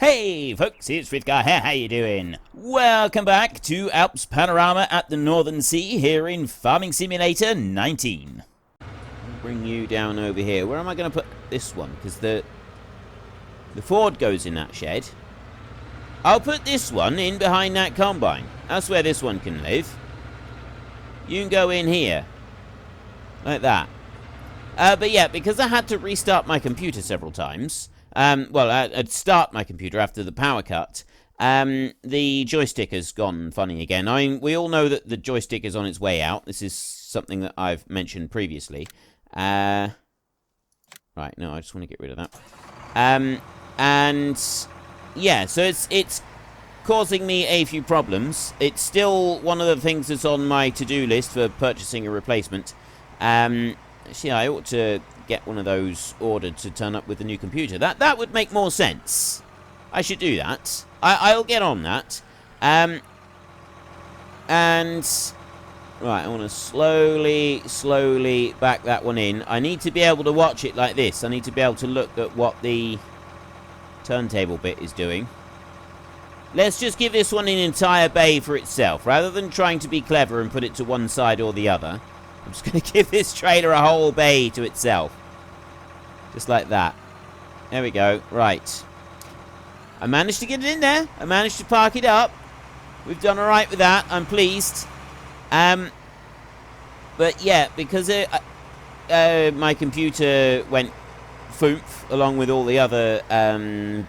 Hey folks, it's Frithgar here, how you doing? Welcome back to Alps Panorama at the Northern Sea here in Farming Simulator 19. Bring you down over here. Where am I going to put this one? Because the Ford goes in that shed. I'll put this one in behind that combine. That's where this one can live. You can go in here. Like that. But yeah, because I had to restart my computer several times... I'd start my computer after the power cut. The joystick has gone funny again. We all know that the joystick is on its way out. This is something that I've mentioned previously. Right, no, I just want to get rid of that. And yeah, so it's causing me a few problems. It's still one of the things that's on my to-do list for purchasing a replacement. Actually, I ought to get one of those ordered to turn up with the new computer. That would make more sense. I should do that. I'll get on that. And right, I want to slowly back that one in. I need to be able to watch it like this. I need to be able to look at what the turntable bit is doing. Let's just give this one an entire bay for itself. Rather than trying to be clever and put it to one side or the other, I'm just going to give this trailer a whole bay to itself. Just like that. There we go. Right. I managed to get it in there. I managed to park it up. We've done alright with that. I'm pleased. But yeah, because my computer went foomph along with all the other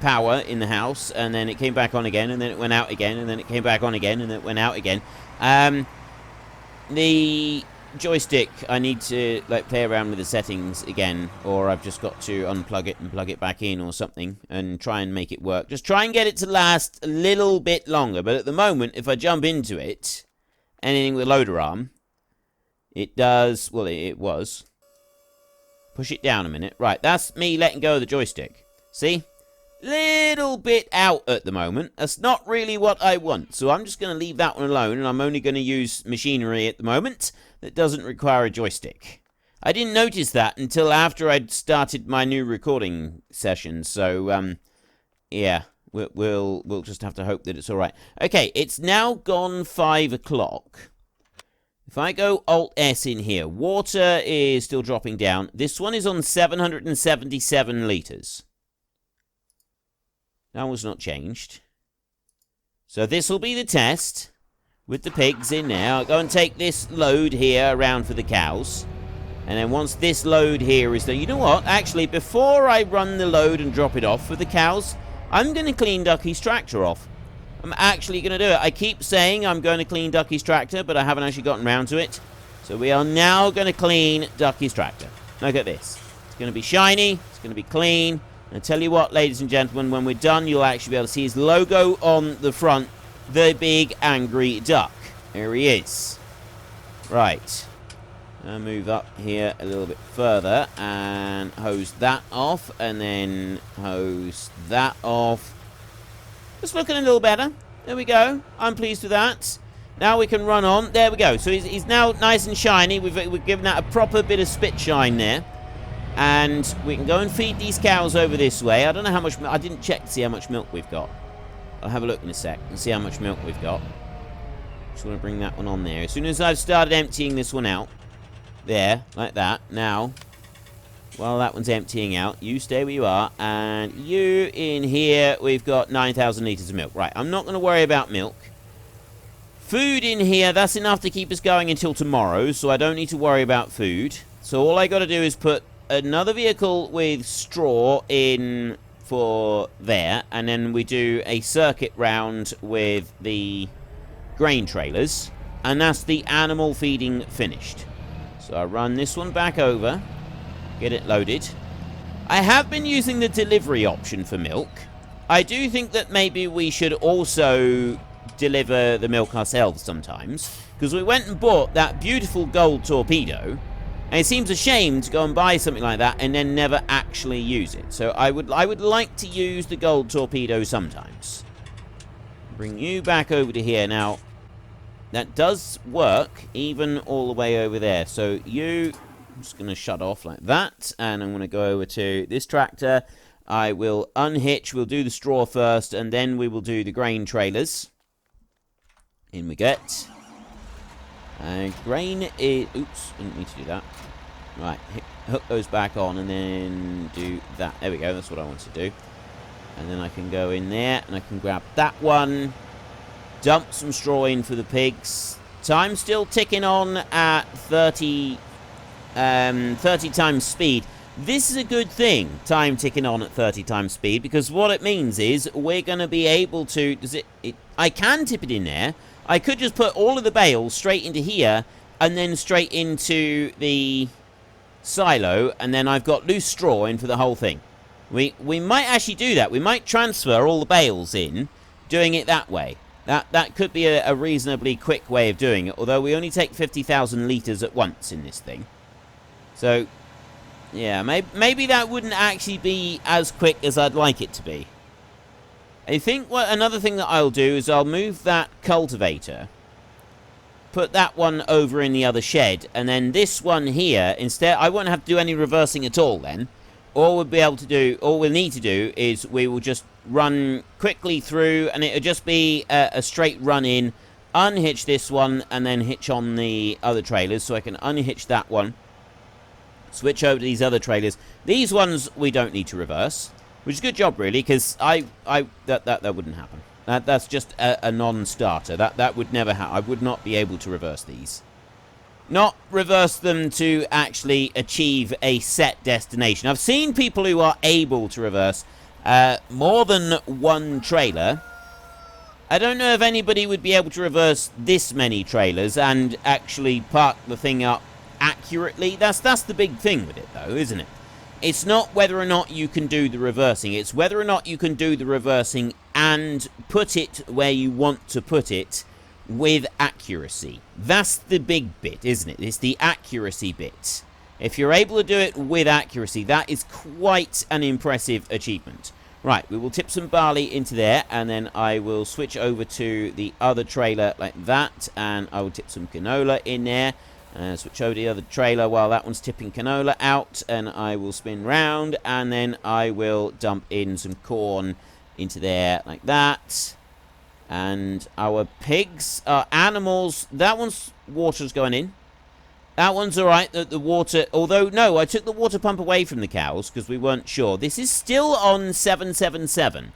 power in the house, and then it came back on again, and then it went out again, and then it came back on again, and then it went out again. The joystick, I need to play around with the settings again, or I've just got to unplug it and plug it back in or something and try and make it work. Just try and get it to last a little bit longer. But at the moment, if I jump into it, anything with loader arm, it does, well, it was. Push it down a minute. Right, that's me letting go of the joystick. See? Little bit out at the moment. That's not really what I want. So I'm just going to leave that one alone, and I'm only going to use machinery at the moment that doesn't require a joystick. I didn't notice that until after I'd started my new recording session. So, yeah, we'll just have to hope that it's all right. Okay, it's now gone 5 o'clock. If I go Alt-S in here, water is still dropping down. This one is on 777 litres. That was not changed. So this will be the test with the pigs in there. I'll go and take this load here around for the cows. And then once this load here is done... You know what? Actually, before I run the load and drop it off for the cows, I'm going to clean Ducky's tractor off. I'm actually going to do it. I keep saying I'm going to clean Ducky's tractor, but I haven't actually gotten around to it. So we are now going to clean Ducky's tractor. Look at this. It's going to be shiny. It's going to be clean. And tell you what, ladies and gentlemen, when we're done, you'll actually be able to see his logo on the front. The big angry duck. There he is. Right. I'll move up here a little bit further and hose that off. And then hose that off. Just looking a little better. There we go. I'm pleased with that. Now we can run on. There we go. So he's now nice and shiny. We've given that a proper bit of spit shine there. And we can go and feed these cows over this way. I don't know how much... I didn't check to see how much milk we've got. I'll have a look in a sec and see how much milk we've got. Just want to bring that one on there. As soon as I've started emptying this one out. There, like that. Now, while that one's emptying out, you stay where you are. And you in here, we've got 9,000 litres of milk. Right, I'm not going to worry about milk. Food in here, that's enough to keep us going until tomorrow. So I don't need to worry about food. So all I got to do is put another vehicle with straw in for there, and then we do a circuit round with the grain trailers, and that's the animal feeding finished. So I run this one back over, get it loaded. I have been using the delivery option for milk. I do think that maybe we should also deliver the milk ourselves sometimes, because we went and bought that beautiful gold torpedo. And it seems a shame to go and buy something like that and then never actually use it. So I would like to use the gold torpedo sometimes. Bring you back over to here. Now, that does work even all the way over there. So I'm just going to shut off like that. And I'm going to go over to this tractor. I will unhitch. We'll do the straw first, and then we will do the grain trailers. In we get. Grain is... Oops, I didn't mean to do that. Right, hook those back on, and then do that. There we go, that's what I want to do. And then I can go in there, and I can grab that one. Dump some straw in for the pigs. Time still ticking on at 30 times speed. This is a good thing, time ticking on at 30 times speed, because what it means is we're going to be able to... I can tip it in there. I could just put all of the bales straight into here, and then straight into the silo, and then I've got loose straw in for the whole thing. We might actually do that. We might transfer all the bales in, doing it that way. That could be a reasonably quick way of doing it, although we only take 50,000 litres at once in this thing. So... yeah, maybe that wouldn't actually be as quick as I'd like it to be. I think another thing that I'll do is I'll move that cultivator, put that one over in the other shed, and then this one here, instead, I won't have to do any reversing at all then. All we'll need to do is we will just run quickly through, and it'll just be a straight run in, unhitch this one, and then hitch on the other trailers, so I can unhitch that one. Switch over to these other trailers. These ones we don't need to reverse, which is a good job really, because that wouldn't happen. That's just a non-starter. That would never happen. I would not be able to reverse these. Not reverse them to actually achieve a set destination. I've seen people who are able to reverse more than one trailer. I don't know if anybody would be able to reverse this many trailers and actually park the thing up accurately. That's the big thing with it, though, isn't it? It's not whether or not you can do the reversing. It's whether or not you can do the reversing and put it where you want to put it with accuracy. That's the big bit, isn't it? It's the accuracy bit. If you're able to do it with accuracy, that is quite an impressive achievement. Right, we will tip some barley into there, and then I will switch over to the other trailer like that, and I will tip some canola in there. Switch over to the other trailer while that one's tipping canola out, and I will spin round, and then I will dump in some corn into there like that. And our pigs, our animals, that one's water's going in. That one's alright, the water, although no, I took the water pump away from the cows because we weren't sure. This is still on 777.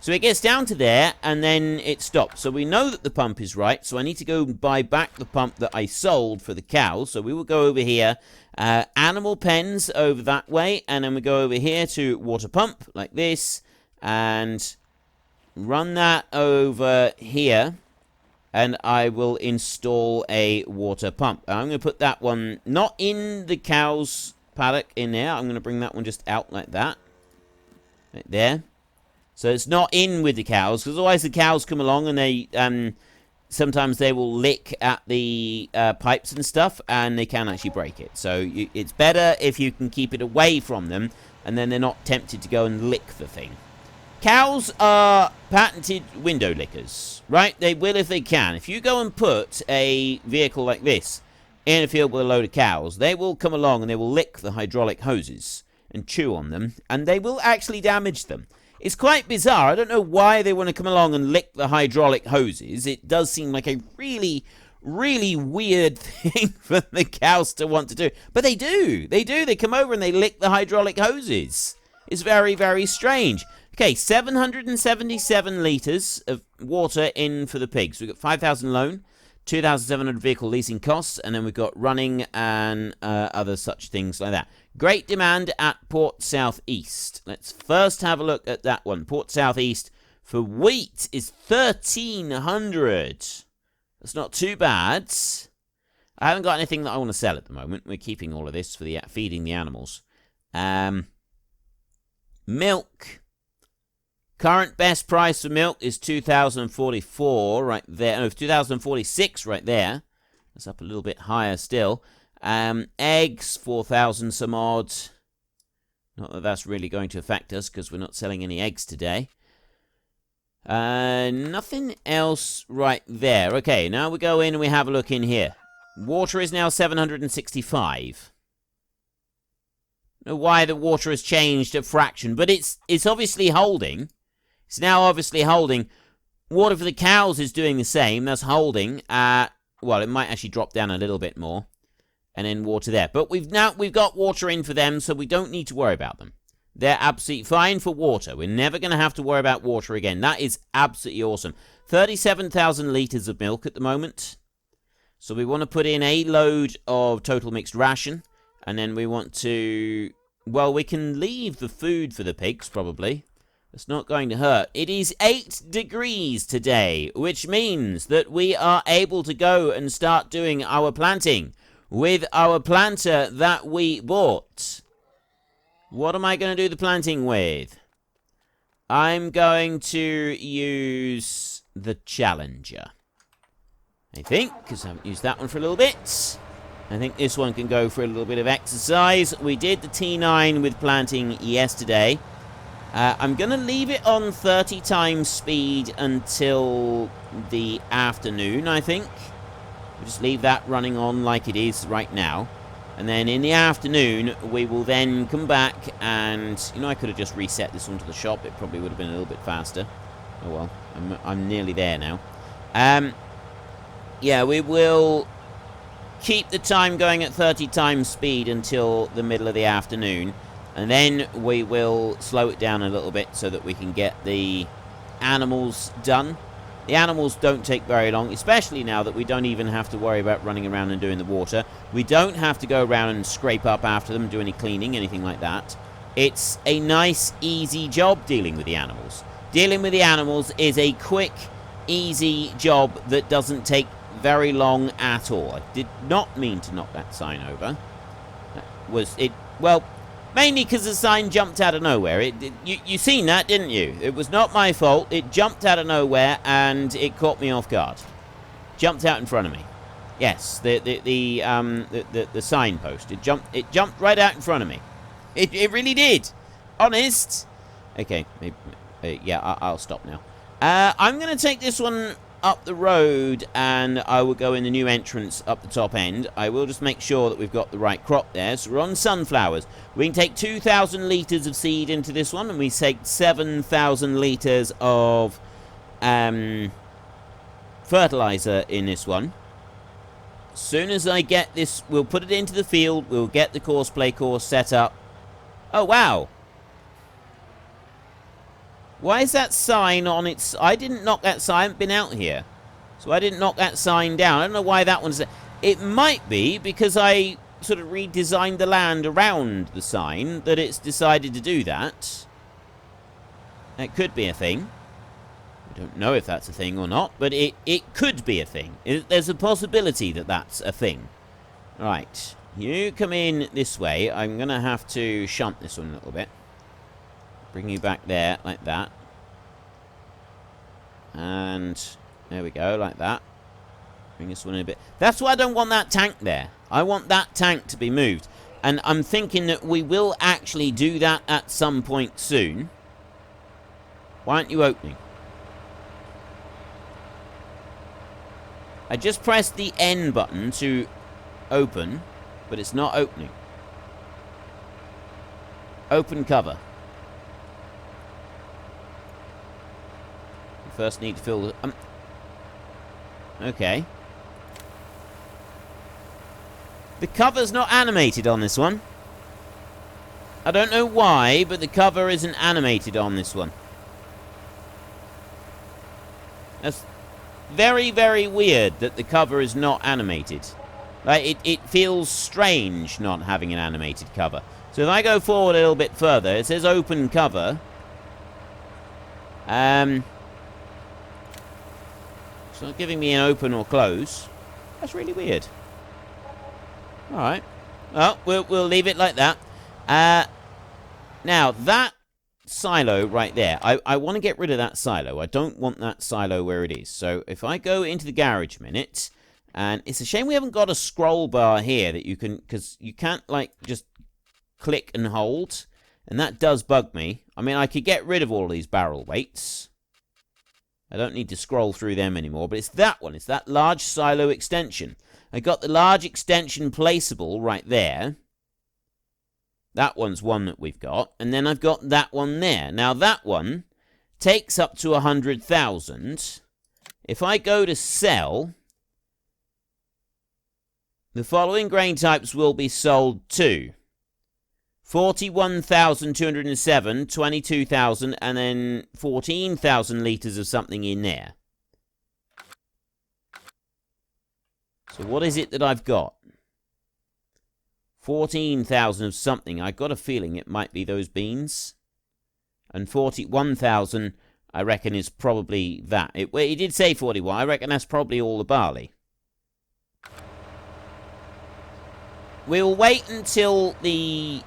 So it gets down to there, and then it stops. So we know that the pump is right, so I need to go buy back the pump that I sold for the cows. So we will go over here, animal pens over that way, and then we go over here to water pump, like this, and run that over here, and I will install a water pump. I'm going to put that one, not in the cow's paddock in there, I'm going to bring that one just out like that, right there. So it's not in with the cows, because otherwise the cows come along and they, sometimes they will lick at the pipes and stuff, and they can actually break it. So it's better if you can keep it away from them, and then they're not tempted to go and lick the thing. Cows are patented window lickers, right? They will if they can. If you go and put a vehicle like this in a field with a load of cows, they will come along and they will lick the hydraulic hoses and chew on them, and they will actually damage them. It's quite bizarre. I don't know why they want to come along and lick the hydraulic hoses. It does seem like a really, really weird thing for the cows to want to do. But they do. They do. They come over and they lick the hydraulic hoses. It's very, very strange. Okay, 777 litres of water in for the pigs. We've got 5,000 loan, 2,700 vehicle leasing costs, and then we've got running and other such things like that. Great demand at Port Southeast. Let's first have a look at that one. Port Southeast for wheat is 1,300. That's not too bad. I haven't got anything that I want to sell at the moment. We're keeping all of this for the feeding the animals. Milk. Current best price for milk is 2,044 right there. No, 2,046 right there. That's up a little bit higher still. Eggs, 4,000 some odd. Not that that's really going to affect us because we're not selling any eggs today. Nothing else right there. Okay, now we go in and we have a look in here. Water is now 765. know why the water has changed a fraction, but it's obviously holding. It's now obviously holding. Water for the cows is doing the same. That's holding. Well, it might actually drop down a little bit more. And then water there. But we've got water in for them, so we don't need to worry about them. They're absolutely fine for water. We're never going to have to worry about water again. That is absolutely awesome. 37,000 litres of milk at the moment. So we want to put in a load of total mixed ration. And then we want to... Well, we can leave the food for the pigs, probably. It's not going to hurt. It is 8 degrees today, which means that we are able to go and start doing our planting with our planter that we bought. What am I going to do the planting with? I'm going to use the Challenger. I think, because I haven't used that one for a little bit. I think this one can go for a little bit of exercise. We did the T9 with planting yesterday. I'm going to leave it on 30 times speed until the afternoon, I think. We'll just leave that running on like it is right now. And then in the afternoon, we will then come back and... You know, I could have just reset this one to the shop. It probably would have been a little bit faster. Oh well, I'm nearly there now. Yeah, we will keep the time going at 30 times speed until the middle of the afternoon. And then we will slow it down a little bit so that we can get the animals done. The animals don't take very long, especially now that we don't even have to worry about running around and doing the water. We don't have to go around and scrape up after them, do any cleaning, anything like that. It's a nice, easy job dealing with the animals. Dealing with the animals is a quick, easy job that doesn't take very long at all. I did not mean to knock that sign over. Well, mainly because the sign jumped out of nowhere. You seen that, didn't you? It was not my fault. It jumped out of nowhere and it caught me off guard. Jumped out in front of me. Yes, the signpost. It jumped right out in front of me. It really did. Honest. Okay, maybe, yeah, I'll stop now. I'm going to take this one up the road and I will go in the new entrance up the top end. I will just make sure that we've got the right crop there. So we're on sunflowers. We can take 2,000 litres of seed into this one, and we take 7,000 litres of fertilizer in this one. As soon as I get this, we'll put it into the field. We'll get the play course set up. Oh, wow. Why is that sign on its... I didn't knock that sign. I haven't been out here. So I didn't knock that sign down. I don't know why that one's there. It might be because I sort of redesigned the land around the sign that it's decided to do that. That could be a thing. I don't know if that's a thing or not, but it could be a thing. There's a possibility that that's a thing. Right. You come in this way. I'm going to have to shunt this one a little bit. Bring you back there, like that. And there we go, like that. Bring this one in a bit. That's why I don't want that tank there. I want that tank to be moved. And I'm thinking that we will actually do that at some point soon. Why aren't you opening? I just pressed the N button to open, but it's not opening. Open cover. First need to fill the... okay. The cover's not animated on this one. I don't know why, but the cover isn't animated on this one. That's very, very weird that the cover is not animated. Like, it feels strange not having an animated cover. So if I go forward a little bit further, it says open cover. It's not giving me an open or close. That's really weird. Alright. Well, we'll leave it like that. Now, that silo right there, I want to get rid of that silo. I don't want that silo where it is. So if I go into the garage a minute, and it's a shame we haven't got a scroll bar here that you can, because you can't, like, just click and hold. And that does bug me. I mean, I could get rid of all of these barrel weights. I don't need to scroll through them anymore, but it's that one. It's that large silo extension. I got the large extension placeable right there. That one's one that we've got. And then I've got that one there. Now, that one takes up to 100,000. If I go to sell, the following grain types will be sold to 41,207, 22,000, and then 14,000 litres of something in there. So what is it that I've got? 14,000 of something. I got a feeling it might be those beans. And 41,000, I reckon, is probably that. It did say 41. I reckon that's probably all the barley. We'll wait until the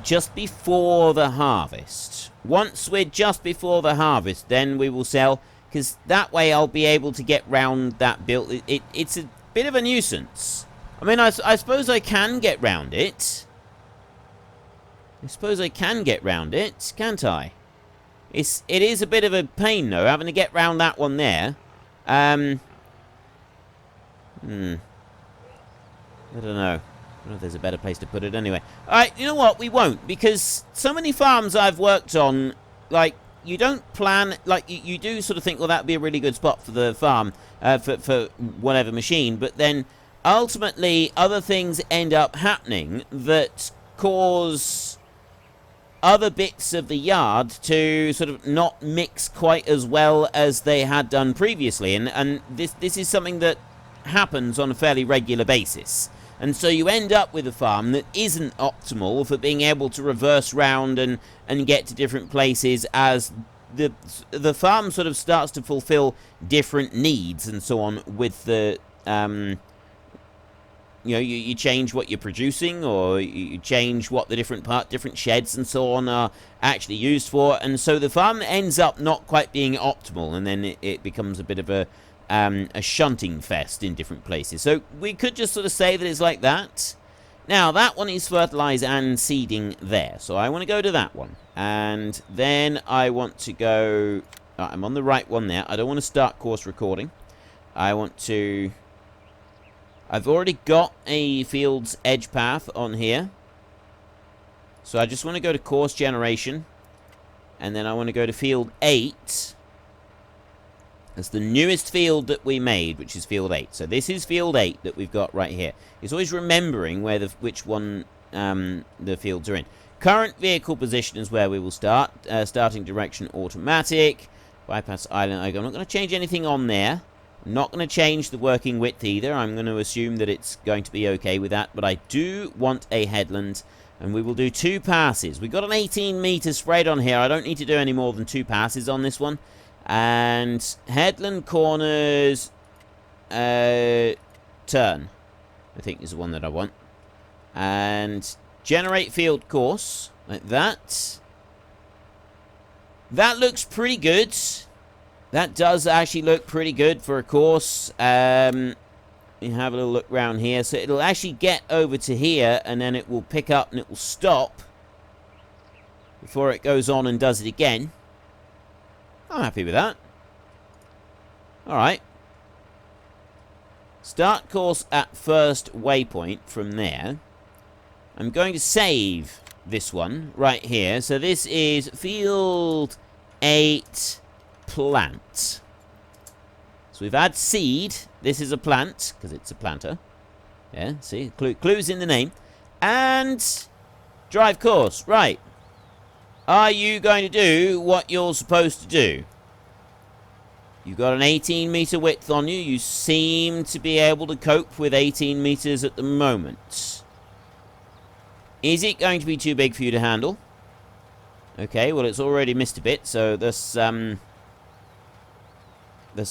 just before the harvest. Once we're just before the harvest, then we will sell, because that way I'll be able to get round that build. It's a bit of a nuisance. I mean, I suppose I can get round it. I suppose I can get round it, can't I? It is a bit of a pain, though, having to get round that one there. I don't know. I don't know if there's a better place to put it anyway. Alright, you know what? We won't, because so many farms I've worked on, like, you don't plan, like, you do sort of think, well, that'd be a really good spot for the farm, for whatever machine, but then ultimately other things end up happening that cause other bits of the yard to sort of not mix quite as well as they had done previously, and this is something that happens on a fairly regular basis. And so you end up with a farm that isn't optimal for being able to reverse round and get to different places as the farm sort of starts to fulfill different needs and so on with the, you know, you change what you're producing, or you change what the different sheds and so on are actually used for. And so the farm ends up not quite being optimal, and then it becomes a bit of a shunting fest in different places. So we could just sort of say that it's like that. Now, that one is fertilizer and seeding there. So I want to go to that one. And then I want to go... I'm on the right one there. I don't want to start course recording. I want to... I've already got a field's edge path on here. So I just want to go to course generation. And then I want to go to field 8. That's the newest field that we made, which is field 8. So this is field 8 that we've got right here. It's always remembering where which one the fields are in. Current vehicle position is where we will start. Starting direction automatic. Bypass island. I'm not going to change anything on there. I'm not going to change the working width either. I'm going to assume that it's going to be okay with that. But I do want a headland. And we will do 2 passes. We've got an 18-meter spread on here. I don't need to do any more than 2 passes on this one. And headland corners turn, I think, is the one that I want. And generate field course like that. That looks pretty good. That does actually look pretty good for a course. You have a little look around here. So it'll actually get over to here, and then it will pick up and it will stop before it goes on and does it again. I'm happy with that. Alright. Start course at first waypoint from there. I'm going to save this one right here. So this is field 8 plant. So we've had seed. This is a plant, because it's a planter. Yeah, see? Clues in the name. And drive course. Right. Are you going to do what you're supposed to do? You've got an 18-meter width on you. You seem to be able to cope with 18 meters at the moment. Is it going to be too big for you to handle? Okay, well, it's already missed a bit, so that's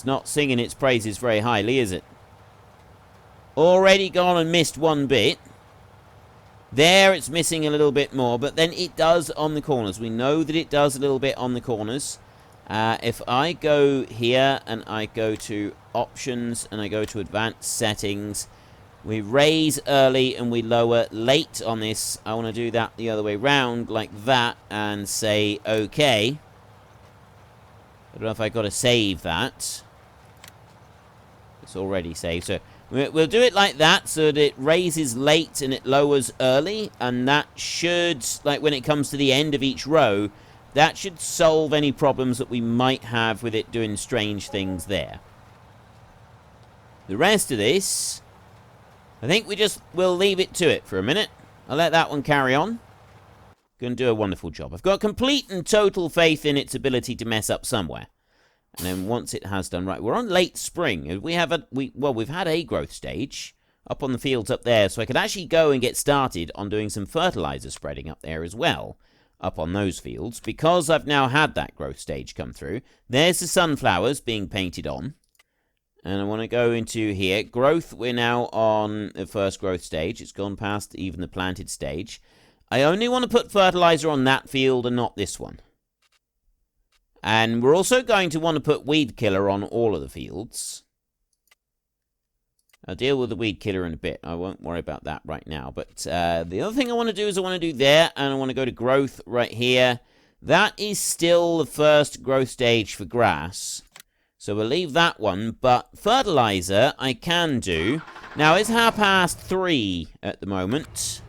not singing its praises very highly, is it? Already gone and missed 1 bit. There, it's missing a little bit more, but then it does on the corners. We know that it does a little bit on the corners. If I go here and I go to options and I go to advanced settings, we raise early and we lower late on this. I want to do that the other way round, like that, and say OK. I don't know if I got to save that. It's already saved. So We'll do it like that so that it raises late and it lowers early. And that should, like when it comes to the end of each row, that should solve any problems that we might have with it doing strange things there. The rest of this, I think we'll leave it to it for a minute. I'll let that one carry on. Going to do a wonderful job. I've got complete and total faith in its ability to mess up somewhere. And then once it has done right, we're on late spring. We've had a growth stage up on the fields up there, so I could actually go and get started on doing some fertilizer spreading up there as well, up on those fields, because I've now had that growth stage come through. There's the sunflowers being painted on. And I want to go into here. Growth, we're now on the first growth stage. It's gone past even the planted stage. I only want to put fertilizer on that field and not this one. And we're also going to want to put weed killer on all of the fields. I'll deal with the weed killer in a bit. I won't worry about that right now. But the other thing I want to do is I want to do there. And I want to go to growth right here. That is still the first growth stage for grass. So we'll leave that one. But fertilizer I can do. Now it's 3:30 at the moment.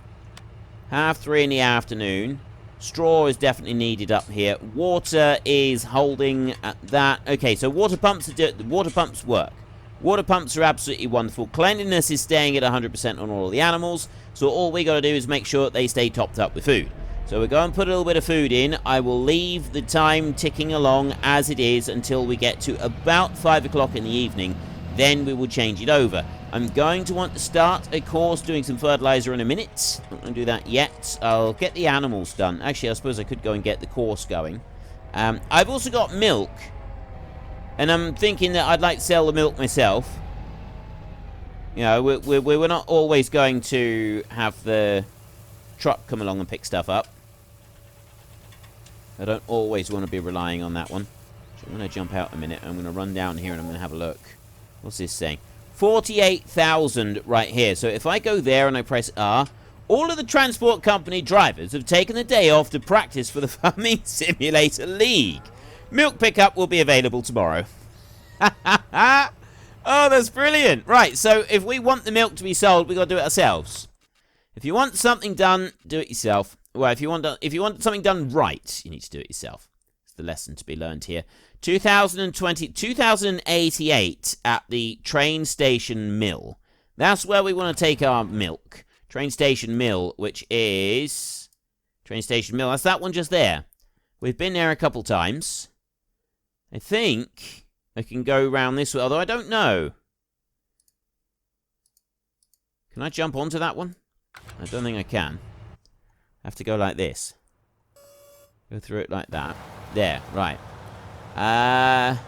3:30 in the afternoon. Straw is definitely needed up here. Water is holding at that. Okay, so water pumps work. Water pumps are absolutely wonderful. Cleanliness is staying at 100% on all of the animals. So all we got to do is make sure that they stay topped up with food. So we're going to put a little bit of food in. I will leave the time ticking along as it is until we get to about 5 o'clock in the evening. Then we will change it over. I'm going to want to start a course doing some fertilizer in a minute. I'm not going to do that yet. I'll get the animals done. Actually, I suppose I could go and get the course going. I've also got milk. And I'm thinking that I'd like to sell the milk myself. You know, we're not always going to have the truck come along and pick stuff up. I don't always want to be relying on that one. So I'm going to jump out a minute. I'm going to run down here and I'm going to have a look. What's this saying? 48,000 right here. So if I go there and I press R, all of the transport company drivers have taken the day off to practice for the Farming Simulator League. Milk pickup will be available tomorrow. Oh, that's brilliant. Right, so if we want the milk to be sold, we've got to do it ourselves. If you want something done, do it yourself. Well, if you want something done right, you need to do it yourself. It's the lesson to be learned here. 2088 at the train station mill. That's where we want to take our milk. Train station mill, which is... Train station mill, that's that one just there. We've been there a couple times. I think I can go around this way, although I don't know. Can I jump onto that one? I don't think I can. I have to go like this. Go through it like that. There, right. Oh,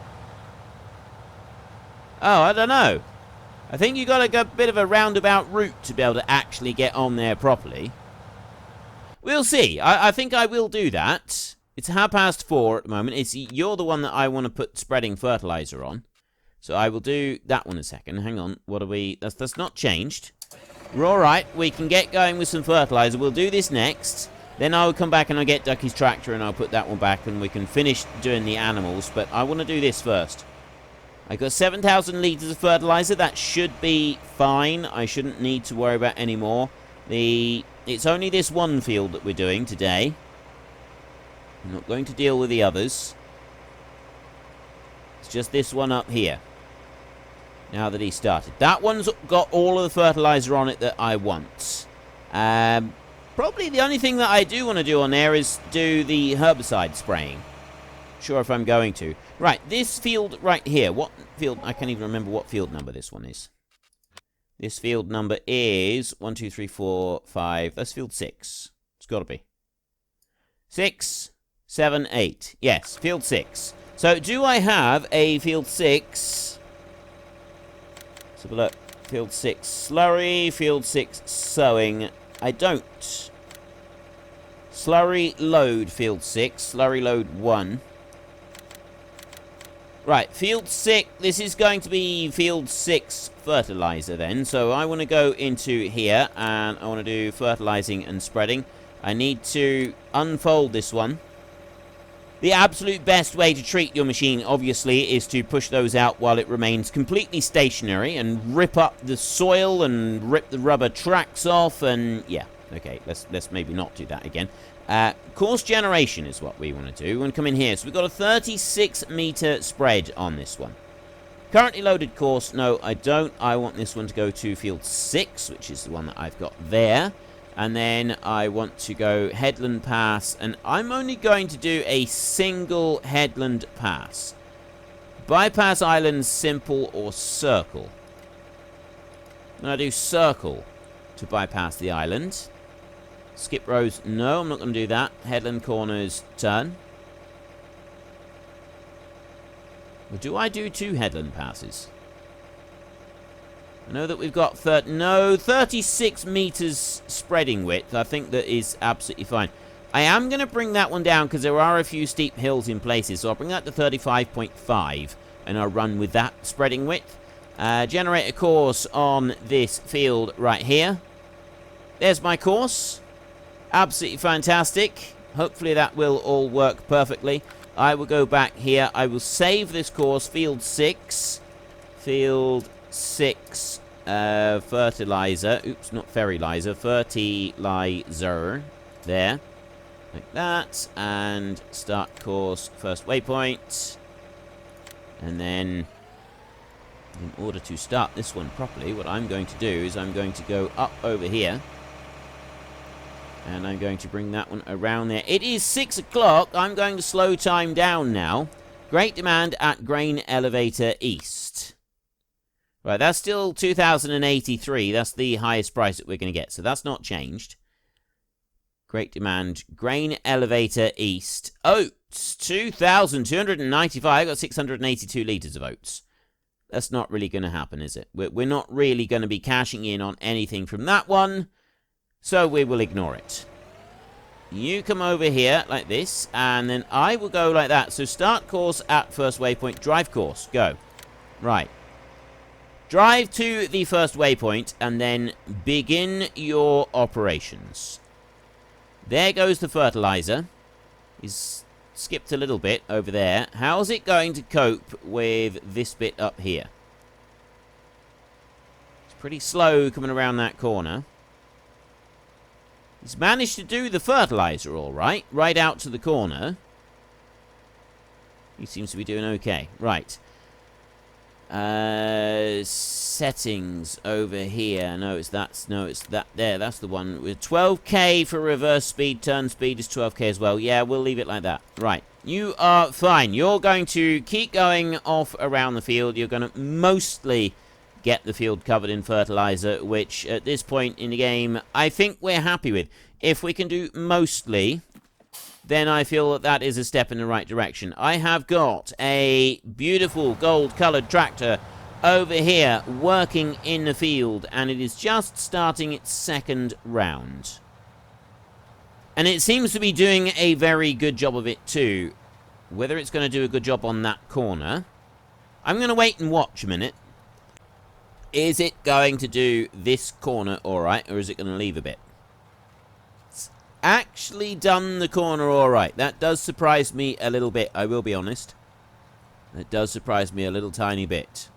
I don't know. I think you got to go a bit of a roundabout route to be able to actually get on there properly. We'll see. I think I will do that. It's 4:30 at the moment. You're the one that I want to put spreading fertilizer on. So I will do that one in a second. Hang on. What are we... That's not changed. We're all right. We can get going with some fertilizer. We'll do this next. Then I'll come back and I'll get Ducky's tractor and I'll put that one back and we can finish doing the animals. But I want to do this first. I got 7,000 litres of fertilizer. That should be fine. I shouldn't need to worry about any more. It's only this one field that we're doing today. I'm not going to deal with the others. It's just this one up here. Now that he started. That one's got all of the fertilizer on it that I want. Probably the only thing that I do want to do on there is do the herbicide spraying. Sure if I'm going to. Right, this field right here. What field? I can't even remember what field number this one is. This field number is 1, 2, 3, 4, 5. That's field 6. It's got to be. 6, 7, 8. Yes, field 6. So do I have a field 6? Let's have a look. Field 6 slurry. Field 6 sowing. I don't. Slurry load field 6. Slurry load 1. Right, field 6. This is going to be field 6 fertilizer then. So I want to go into here and I want to do fertilizing and spreading. I need to unfold this one. The absolute best way to treat your machine, obviously, is to push those out while it remains completely stationary and rip up the soil and rip the rubber tracks off and, yeah, okay, let's maybe not do that again. Course generation is what we want to do. We're going to come in here. So we've got a 36 meter spread on this one. Currently loaded course, no, I don't. I want this one to go to field 6, which is the one that I've got there. And then I want to go headland pass, and I'm only going to do a single headland pass. Bypass islands, simple or circle. I'm going to do circle to bypass the island. Skip rows, no, I'm not going to do that. Headland corners, turn. Or do I do 2 headland passes? I know that we've got 36 meters spreading width. I think that is absolutely fine. I am going to bring that one down because there are a few steep hills in places. So I'll bring that to 35.5 and I'll run with that spreading width. Generate a course on this field right here. There's my course. Absolutely fantastic. Hopefully that will all work perfectly. I will go back here. I will save this course. Field 6. Field 6 fertilizer. Oops, not fertilizer. Fertilizer. There. Like that. And start course. First waypoint. And then, in order to start this one properly, what I'm going to do is I'm going to go up over here. And I'm going to bring that one around there. It is 6 o'clock. I'm going to slow time down now. Great demand at grain elevator east. Right, that's still 2,083. That's the highest price that we're going to get. So that's not changed. Great demand. Grain elevator east. Oats. 2,295. I got 682 litres of oats. That's not really going to happen, is it? We're not really going to be cashing in on anything from that one. So we will ignore it. You come over here like this, and then I will go like that. So start course at first waypoint, drive course, go. Right. Drive to the first waypoint, and then begin your operations. There goes the fertilizer. He's skipped a little bit over there. How's it going to cope with this bit up here? It's pretty slow coming around that corner. He's managed to do the fertilizer all right, right out to the corner. He seems to be doing okay. Right. Settings over here. No, it's that there. That's the one. With 12k for reverse speed, turn speed is 12k as well. Yeah, we'll leave it like that. Right. You are fine. You're going to keep going off around the field. You're going to mostly get the field covered in fertilizer, which at this point in the game, I think we're happy with. If we can do mostly, then I feel that that is a step in the right direction. I have got a beautiful gold-colored tractor over here working in the field, and it is just starting its second round. And it seems to be doing a very good job of it too. Whether it's going to do a good job on that corner, I'm going to wait and watch a minute. Is it going to do this corner all right, or is it going to leave a bit? It's actually done the corner all right. That does surprise me a little bit, I will be honest. It does surprise me a little tiny bit.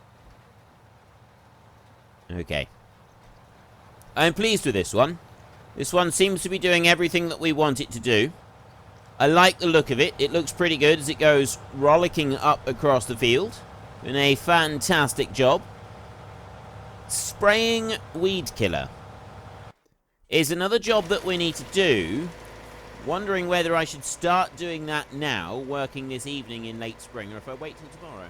Okay. I'm pleased with this one. This one seems to be doing everything that we want it to do. I like the look of it. It looks pretty good as it goes rollicking up across the field. Doing a fantastic job. Spraying weed killer is another job that we need to do. Wondering whether I should start doing that now, working this evening in late spring, or if I wait till tomorrow.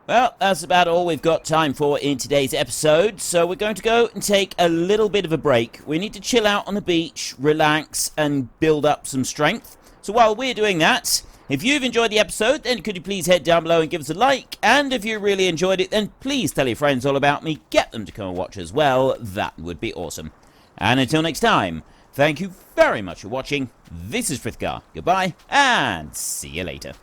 Well, that's about all we've got time for in today's episode, so we're going to go and take a little bit of a break. We need to chill out on the beach, relax, and build up some strength. So while we're doing that, if you've enjoyed the episode, then could you please head down below and give us a like? And if you really enjoyed it, then please tell your friends all about me. Get them to come and watch as well. That would be awesome. And until next time, thank you very much for watching. This is Frithgar. Goodbye, and see you later.